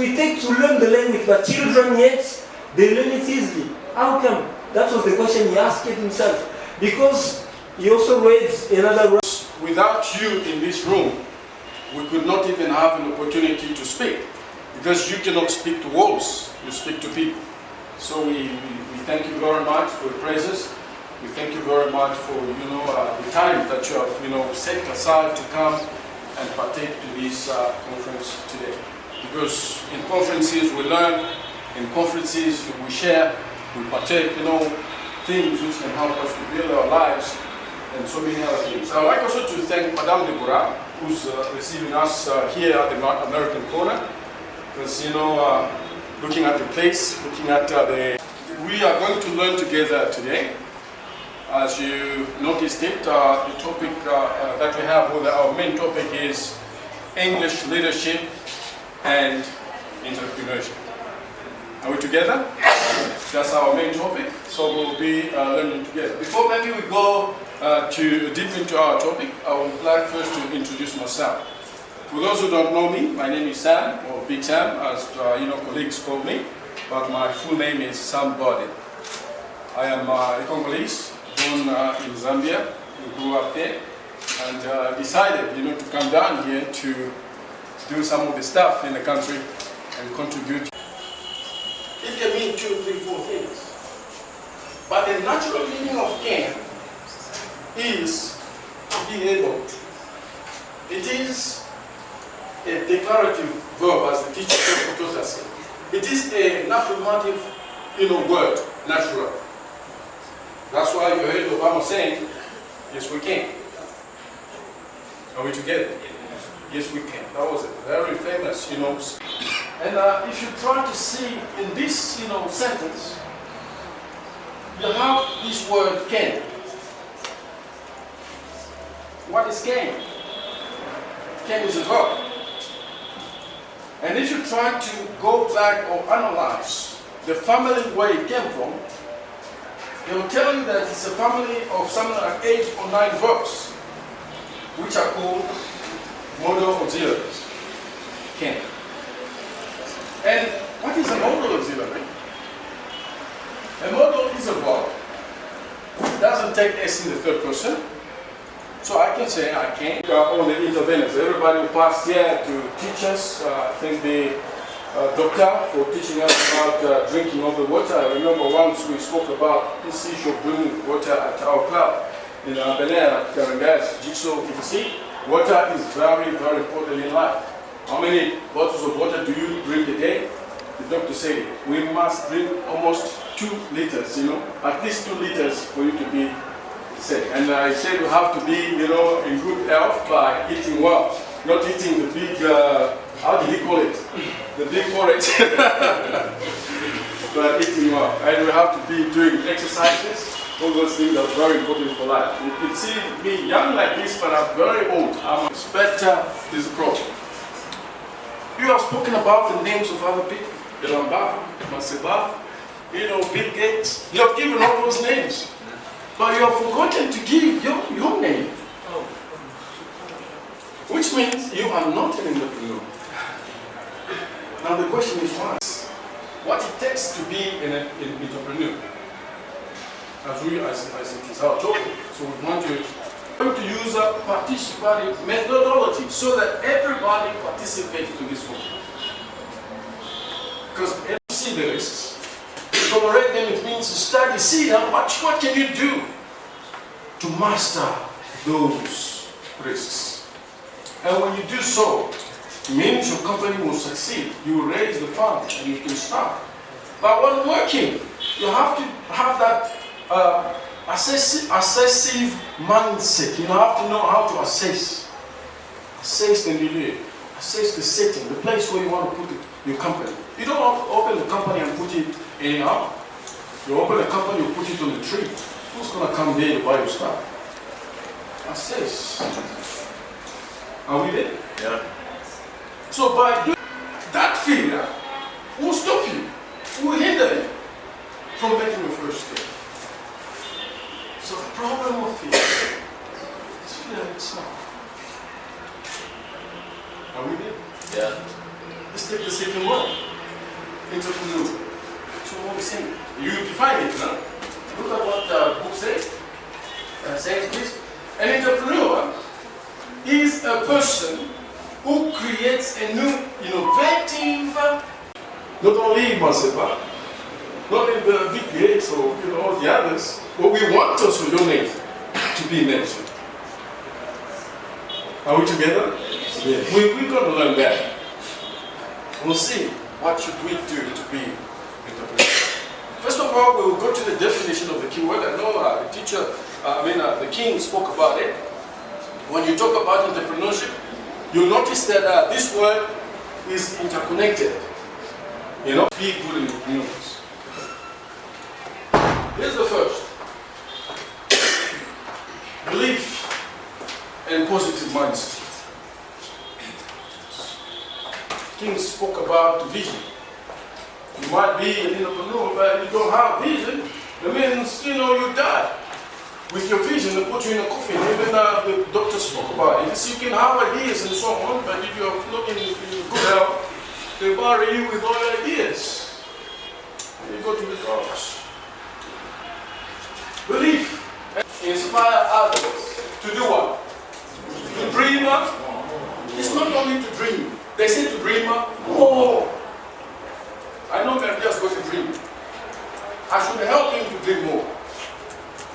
we take to learn the language, but children yet, they learn it easily. How come? That was the question he asked himself. Because he also raised another word. Without you in this room, we could not even have an opportunity to speak. Because you cannot speak to walls, you speak to people. So we thank you very much for your praises. We thank you very much for the time that you have set aside to come and partake in this conference today. Because in conferences we learn, in conferences we share, we partake, things which can help us to build our lives and so many other things. I'd like also to thank Madame Deborah, who's receiving us here at the American corner. Because, looking at the place, looking at we are going to learn together today. As you noticed it, the topic that we have, our main topic is English leadership and entrepreneurship. Are we together? That's our main topic, so we'll be learning together. Before maybe we go to deep into our topic, I would like first to introduce myself. For those who don't know me, my name is Sam, or Big Sam, as colleagues call me, but my full name is Sam Barden. I am a Congolese, born in Zambia, grew up there, and decided, to come down here to do some of the stuff in the country and contribute. It can mean 2, 3, 4 things. But the natural meaning of can is to be able. It is a declarative verb, as the teacher taught us. It is a affirmative, word, natural. That's why you heard Obama saying, yes, we can. Are we together? Yes, we can. That was a very famous, And if you try to see in this, sentence, you have this word can. What is can? Can is a verb. And if you try to go back or analyze the family where it came from, they will tell you that it's a family of something like 8 or 9 verbs, which are called modal auxiliaries. Can. And what is a modal auxiliary? A modal is a verb. It doesn't take S in the third person. So I can say I can. All the interveners, everybody who passed here to teach us, I thank the doctor for teaching us about drinking of the water. I remember once we spoke about this issue of drinking water at our club in Bel Air at Karangas, Jigsaw. You can see, water is very, very important in life. How many bottles of water do you drink a day? The doctor said we must drink almost 2 liters, at least 2 liters for you to be safe. And I said we have to be, in good health by eating well, not eating the big, how did he call it? The big porridge. But eating well. And we have to be doing exercises. All those things are very important for life. You can see me young like this, but I'm very old. But there's a problem. You have spoken about the names of other people. Elamba, Maseba, Bill Gates. You have given all those names. But you have forgotten to give your name. Which means you are not an entrepreneur. Now the question is why? What it takes to be an entrepreneur. As it is our topic. So we want to use a participatory methodology so that everybody participates in this work. Because if you see the risks, tolerate them, it means to study, see now what can you do to master those risks. And when you do so, it means your company will succeed. You will raise the funds and you can start. But when working, you have to have that assessive mindset. You have to know how to assess the milieu, assess the setting, the place where you want to put your company. You don't open the company and put it anyhow. You open a company, you put it on the tree. Who's going to come there to buy your stuff? Assess. Are we there? Yeah. So by doing that failure, will stop you, will hinder you from making your first step. So the problem of fear is fear itself. Are we there? Yeah. Let's take the second one. Entrepreneur. So what we saying? You define it, no? Look at what the book says. Says this. An entrepreneur is a person who creates a new, innovative, not only Masepa, not in the big gates or the others, but we want also your name to be mentioned. Are we together? Yes. We're going to learn that. We'll see what should we do to be entrepreneurs. First of all, we will go to the definition of the keyword. I know the teacher, the king spoke about it. When you talk about entrepreneurship, you'll notice that this word is interconnected. Be good entrepreneurs. Here's the first. Belief and positive mindset. King spoke about vision. You might be an entrepreneur, but you don't have vision. That means, you die. With your vision, they put you in a coffin. Even the doctor spoke about it. You can have ideas and so on, but if you're not in good health, they bury you with all your ideas. And you go to the cross. Belief. Inspire others to do what? To dream. It's not only to dream. They say to dream, I know that I'm just going to dream. I should help him to dream more.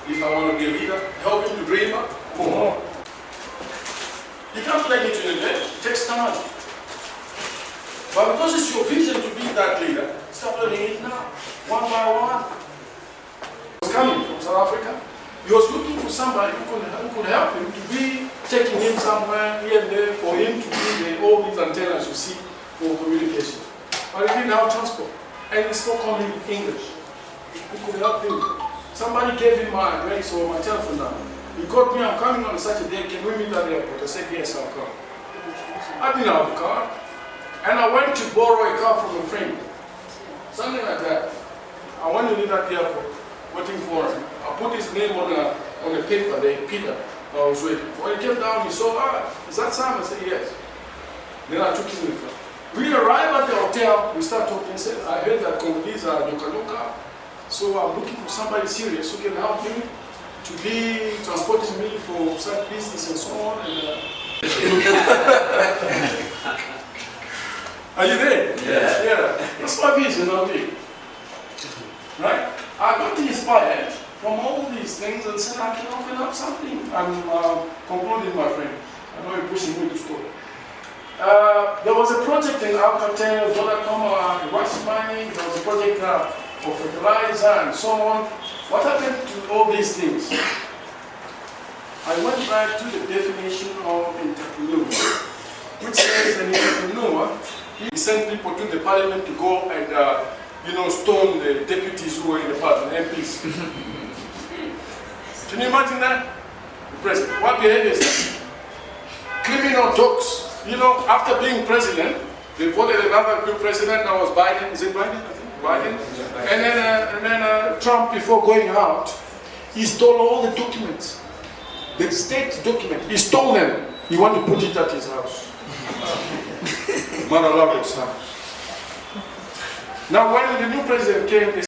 If I want to be a leader, help him to dream more. You can't play it in a day, it takes time. But because it's your vision to be that leader, start learning it now, one by one. He was coming from South Africa. He was looking for somebody who could help him to be taking him somewhere here and there for him to be all these antennas you see for communication. But he didn't have transport. And he spoke only English. Who could help him? Somebody gave him my address or my telephone number. He called me, I'm coming on a Saturday, can we meet at the airport? I said, yes, I'll come. I didn't have a car. And I went to borrow a car from a friend. Something like that. I went to meet at the airport, waiting for him. I put his name on a paper there, Peter. I was waiting. When he came down, he saw, is that Sam? I said, yes. Then I took him in the car. We arrived at the hotel, we started talking, and said, I heard that Congolese are Doka. So I'm looking for somebody serious who can help me to be transporting me for such business and so on. Are you there? Yeah. That's my vision of it. Right? I got inspired from all these things and said, I can open up something. I'm concluding, my friend. I know you're pushing me to stop. There was a project in Alcatel, Vodacom, rice mining. There was a project for fertilizer and so on. What happened to all these things? I went back to the definition of entrepreneur, which says an entrepreneur, he sent people to the parliament to go and stone the deputies who were in the parliament, MPs. Can you imagine that? The president. What behavior is that? Criminal talks. After being president, they voted another new president, that was Biden. Is it Biden? I think Biden. And then Trump, before going out, he stole all the documents. The state document. He stole them. He wanted to put it at his house. Mar-a-Lago's house. Now when the new president came,